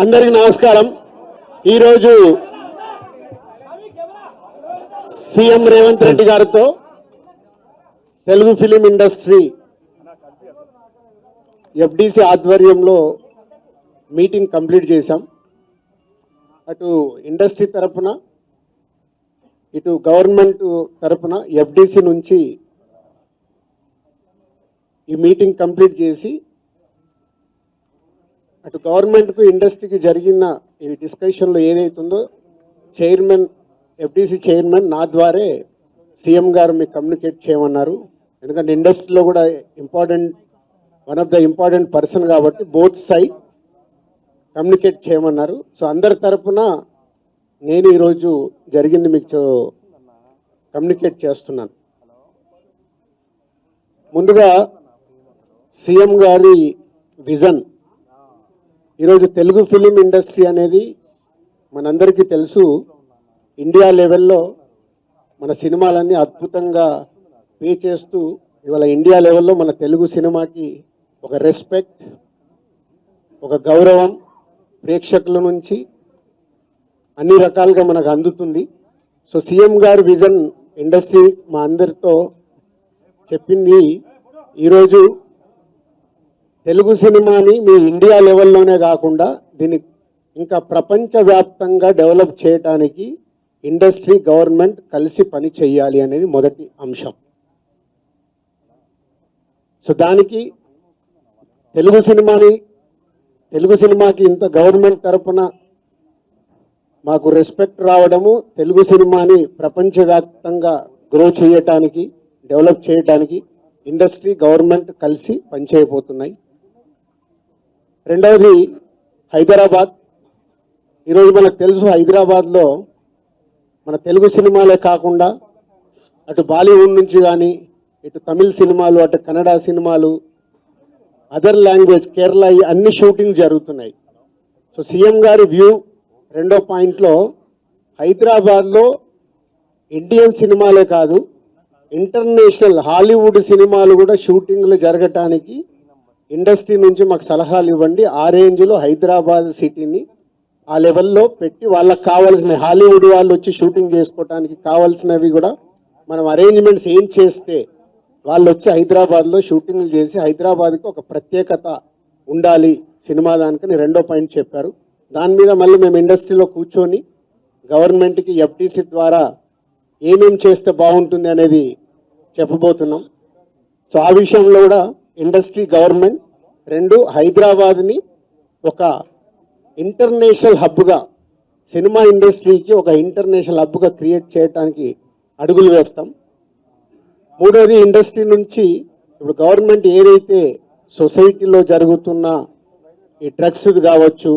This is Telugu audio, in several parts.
అందరికీ నమస్కారం. ఈరోజు సీఎం రేవంత్ రెడ్డి గారితో తెలుగు ఫిలిం ఇండస్ట్రీ ఎఫ్డిసి ఆధ్వర్యంలో మీటింగ్ కంప్లీట్ చేశాం. అటు ఇండస్ట్రీ తరపున ఇటు గవర్నమెంట్ తరపున ఎఫ్డిసి నుంచి ఈ మీటింగ్ కంప్లీట్ చేసి అటు గవర్నమెంట్కు ఇండస్ట్రీకి జరిగిన ఈ డిస్కషన్లో ఏదైతుందో చైర్మన్ ఎఫ్డిసి చైర్మన్ నా ద్వారే సీఎం గారు మీకు కమ్యూనికేట్ చేయమన్నారు. ఎందుకంటే ఇండస్ట్రీలో కూడా one of the important person కాబట్టి బోత్ సైడ్ కమ్యూనికేట్ చేయమన్నారు. సో అందరి తరపున నేను ఈరోజు జరిగింది మీకు కమ్యూనికేట్ చేస్తున్నాను. ముందుగా సీఎం గారి విజన్. ఈరోజు తెలుగు ఫిలిం ఇండస్ట్రీ అనేది మనందరికీ తెలుసు, ఇండియా లెవెల్లో మన సినిమాలన్నీ అద్భుతంగా పే చేస్తూ ఇవాళ ఇండియా లెవెల్లో మన తెలుగు సినిమాకి ఒక రెస్పెక్ట్, ఒక గౌరవం ప్రేక్షకుల నుంచి అన్ని రకాలుగా మనకు అందుతుంది. సో సీఎం గారి విజన్ ఇండస్ట్రీ మా అందరితో చెప్పింది, ఈరోజు తెలుగు సినిమాని మీ ఇండియా లెవెల్లోనే కాకుండా దీన్ని ఇంకా ప్రపంచవ్యాప్తంగా డెవలప్ చేయడానికి ఇండస్ట్రీ గవర్నమెంట్ కలిసి పని చేయాలి అనేది మొదటి అంశం. సో దానికి తెలుగు సినిమాకి ఇంత గవర్నమెంట్ తరపున మాకు రెస్పెక్ట్ రావడము, తెలుగు సినిమాని ప్రపంచవ్యాప్తంగా గ్రో చేయటానికి, డెవలప్ చేయడానికి ఇండస్ట్రీ గవర్నమెంట్ కలిసి పనిచేయబోతున్నాయి. రెండవది హైదరాబాద్. ఈరోజు మనకు తెలుసు, హైదరాబాద్లో మన తెలుగు సినిమాలే కాకుండా అటు బాలీవుడ్ నుంచి కానీ ఇటు తమిళ సినిమాలు, అటు కన్నడ సినిమాలు, అదర్ లాంగ్వేజ్, కేరళ, అన్ని షూటింగ్ జరుగుతున్నాయి. సో సీఎం గారి వ్యూ రెండో పాయింట్లో హైదరాబాద్లో ఇండియన్ సినిమాలే కాదు, ఇంటర్నేషనల్ హాలీవుడ్ సినిమాలు కూడా షూటింగ్లు జరగటానికి ఇండస్ట్రీ నుంచి మాకు సలహాలు ఇవ్వండి. ఆ రేంజ్లో హైదరాబాద్ సిటీని ఆ లెవెల్లో పెట్టి వాళ్ళకి కావాల్సిన హాలీవుడ్ వాళ్ళు వచ్చి షూటింగ్ చేసుకోవడానికి కావాల్సినవి కూడా మనం అరేంజ్మెంట్స్ ఏం చేస్తే వాళ్ళు వచ్చి హైదరాబాద్లో షూటింగ్లు చేసి హైదరాబాద్కి ఒక ప్రత్యేకత ఉండాలి సినిమా దానికని రెండో పాయింట్ చెప్పారు. దాని మీద మళ్ళీ మేము ఇండస్ట్రీలో కూర్చొని గవర్నమెంట్కి ఎఫ్డిసి ద్వారా ఏమేమి చేస్తే బాగుంటుంది అనేది చెప్పబోతున్నాం. సో ఆ విషయంలో కూడా ఇండస్ట్రీ గవర్నమెంట్ రెండు హైదరాబాద్ని ఒక ఇంటర్నేషనల్ హబ్గా, సినిమా ఇండస్ట్రీకి ఒక ఇంటర్నేషనల్ హబ్గా క్రియేట్ చేయడానికి అడుగులు వేస్తాం. మూడోది ఇండస్ట్రీ నుంచి ఇప్పుడు గవర్నమెంట్ ఏదైతే సొసైటీలో జరుగుతున్న ఈ డ్రగ్స్ కావచ్చు,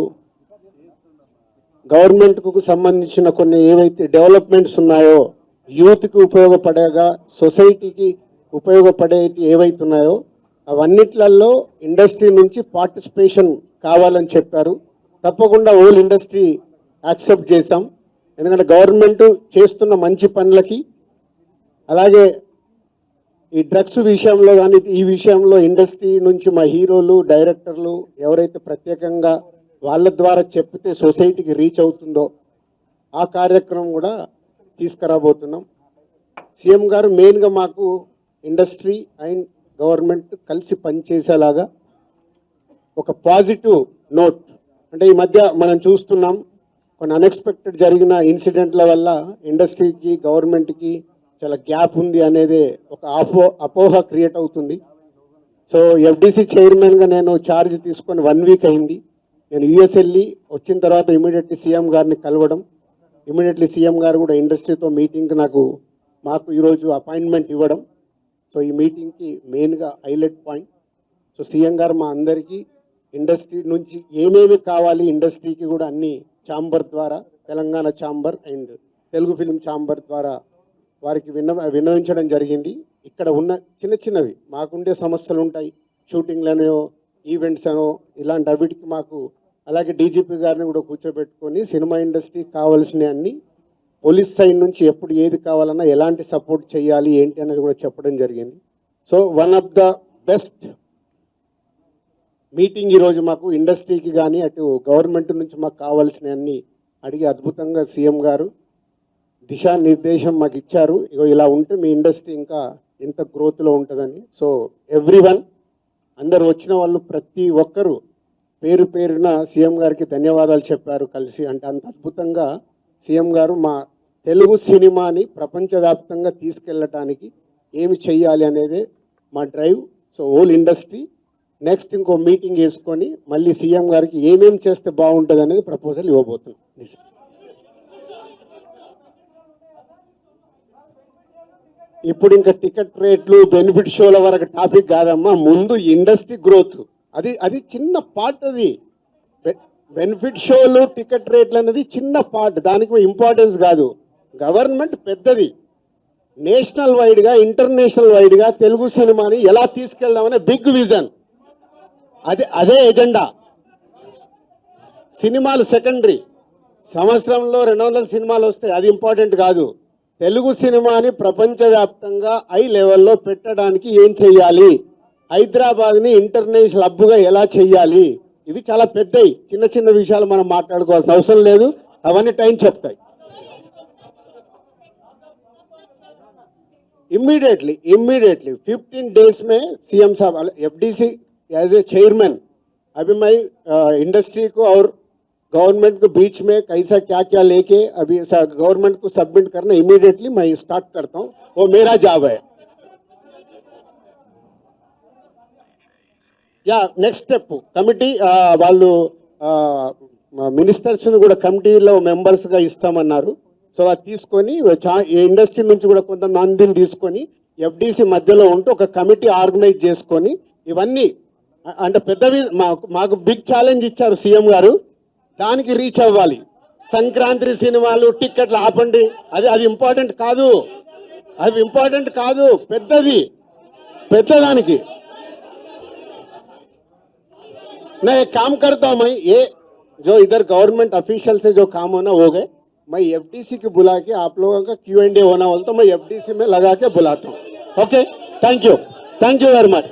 గవర్నమెంట్కు సంబంధించిన కొన్ని ఏవైతే డెవలప్మెంట్స్ ఉన్నాయో, యూత్కి ఉపయోగపడేగా సొసైటీకి ఉపయోగపడేవి ఏవైతున్నాయో అవన్నిట్లలో ఇండస్ట్రీ నుంచి పార్టిసిపేషన్ కావాలని చెప్పారు. తప్పకుండా హోల్ ఇండస్ట్రీ యాక్సెప్ట్ చేశాం. ఎందుకంటే గవర్నమెంట్ చేస్తున్న మంచి పనులకి, అలాగే ఈ డ్రగ్స్ విషయంలో కానీ ఈ విషయంలో ఇండస్ట్రీ నుంచి మా హీరోలు, డైరెక్టర్లు ఎవరైతే ప్రత్యేకంగా వాళ్ళ ద్వారా చెప్తే సొసైటీకి రీచ్ అవుతుందో ఆ కార్యక్రమం కూడా తీసుకురాబోతున్నాం. సీఎం గారు మెయిన్గా మాకు ఇండస్ట్రీ అండ్ గవర్నమెంట్ కలిసి పనిచేసేలాగా ఒక పాజిటివ్ నోట్, అంటే ఈ మధ్య మనం చూస్తున్నాం కొన్ని అన్ఎక్స్పెక్టెడ్ జరిగిన ఇన్సిడెంట్ల వల్ల ఇండస్ట్రీకి గవర్నమెంట్కి చాలా గ్యాప్ ఉంది అనేది ఒక అపోహ క్రియేట్ అవుతుంది. సో ఎఫ్డిసి చైర్మన్గా నేను ఛార్జ్ తీసుకొని 1 వీక్ అయింది. నేను యూఎస్ వెళ్ళి వచ్చిన తర్వాత ఇమీడియట్లీ సీఎం గారిని కలవడం, ఇమీడియట్లీ సీఎం గారు కూడా ఇండస్ట్రీతో మీటింగ్కి మాకు ఈరోజు అపాయింట్మెంట్ ఇవ్వడం. సో ఈ మీటింగ్కి మెయిన్గా హైలైట్ పాయింట్. సో సీఎం గారు మా అందరికీ ఇండస్ట్రీ నుంచి ఏమేమి కావాలి, ఇండస్ట్రీకి కూడా అన్ని ఛాంబర్ ద్వారా, Telangana chamber and Telugu film chamber ద్వారా వారికి విన్నవించడం జరిగింది. ఇక్కడ ఉన్న చిన్నవి మాకుండే సమస్యలు ఉంటాయి, షూటింగ్లనో ఈవెంట్స్ అనో ఇలాంటి అవిటికి మాకు, అలాగే డీజీపీ గారిని కూడా కూర్చోబెట్టుకొని సినిమా ఇండస్ట్రీకి కావాల్సిన అన్ని పోలీస్ సైడ్ నుంచి ఎప్పుడు ఏది కావాలన్నా ఎలాంటి సపోర్ట్ చేయాలి, ఏంటి అనేది కూడా చెప్పడం జరిగింది. So one of the best meeting ఈరోజు మాకు ఇండస్ట్రీకి కానీ అటు గవర్నమెంట్ నుంచి మాకు కావాల్సినవన్నీ అడిగి అద్భుతంగా సీఎం గారు దిశానిర్దేశం మాకు ఇచ్చారు. ఇగో ఇలా ఉంటే మీ ఇండస్ట్రీ ఇంకా ఎంత గ్రోత్లో ఉంటుందని. సో ఎవ్రీవన్, అందరు వచ్చిన వాళ్ళు ప్రతి ఒక్కరూ పేరు పేరున సీఎం గారికి ధన్యవాదాలు చెప్పారు కలిసి. అంటే అంత అద్భుతంగా సీఎం గారు మా తెలుగు సినిమాని ప్రపంచవ్యాప్తంగా తీసుకెళ్ళటానికి ఏమి చెయ్యాలి అనేదే మా drive. So whole industry next ఇంకో మీటింగ్ వేసుకొని మళ్ళీ సీఎం గారికి ఏమేమి చేస్తే బాగుంటుంది అనేది ప్రపోజల్ ఇవ్వబోతున్నాం. ఇప్పుడు ఇంకా టికెట్ రేట్లు బెనిఫిట్ షోల వరకు టాపిక్ కాదమ్మా, ముందు ఇండస్ట్రీ గ్రోత్ అది చిన్న పార్ట్. అది బెనిఫిట్ షోలు టికెట్ రేట్లు అనేది చిన్న పార్ట్, దానికి ఇంపార్టెన్స్ కాదు. గవర్నమెంట్ పెద్దది, నేషనల్ వైడ్గా ఇంటర్నేషనల్ వైడ్గా తెలుగు సినిమాని ఎలా తీసుకెళ్దామనే బిగ్ విజన్, అదే ఎజెండా. సినిమాలు సెకండరీ, సంవత్సరంలో 200 సినిమాలు వస్తాయి, అది ఇంపార్టెంట్ కాదు. తెలుగు సినిమాని ప్రపంచవ్యాప్తంగా హై లెవెల్లో పెట్టడానికి ఏం చెయ్యాలి, హైదరాబాద్ని ఇంటర్నేషనల్ హబ్గా ఎలా చెయ్యాలి, ఇవి చాలా పెద్దవి. చిన్న చిన్న విషయాలు మనం మాట్లాడుకోవాల్సిన అవసరం లేదు, అవన్నీ టైం చెప్తాయి. इमीडिएटली 15 डेज में सीएम साहब एफडीसी एज ए चेयरमैन, अभी मैं इंडस्ट्री को और गवर्नमेंट के बीच में कैसा क्या क्या लेके अभी गवर्नमेंट को सबमिट करना इमीडिएटली मैं स्टार्ट करता हूँ, वो मेरा जॉब है. या नेक्स्ट स्टेप कमिटी వాళ్ళు మినిస్టర్స్ని కూడా కమిటీలో మెంబర్స్గా ఇస్తామన్నారు. సో అది తీసుకొని ఇండస్ట్రీ నుంచి కూడా కొంతమందిని తీసుకొని ఎఫ్డీసీ మధ్యలో ఉంటూ ఒక కమిటీ ఆర్గనైజ్ చేసుకొని ఇవన్నీ అంటే పెద్దవి మాకు బిగ్ ఛాలెంజ్ ఇచ్చారు సీఎం గారు, దానికి రీచ్ అవ్వాలి. సంక్రాంతి సినిమాలు టిక్కెట్లు ఆపండి, అది ఇంపార్టెంట్ కాదు, అది ఇంపార్టెంట్ కాదు, పెద్దదానికి. मैं एक काम करता हूँ, मैं ये जो इधर गवर्नमेंट ऑफिशियल से जो काम होना हो गए, मैं एफडीसी को बुला के आप लोगों का Q&A होना बोलता हूँ, मैं एफडीसी में लगा के बुलाता हूँ. Okay, thank you very much.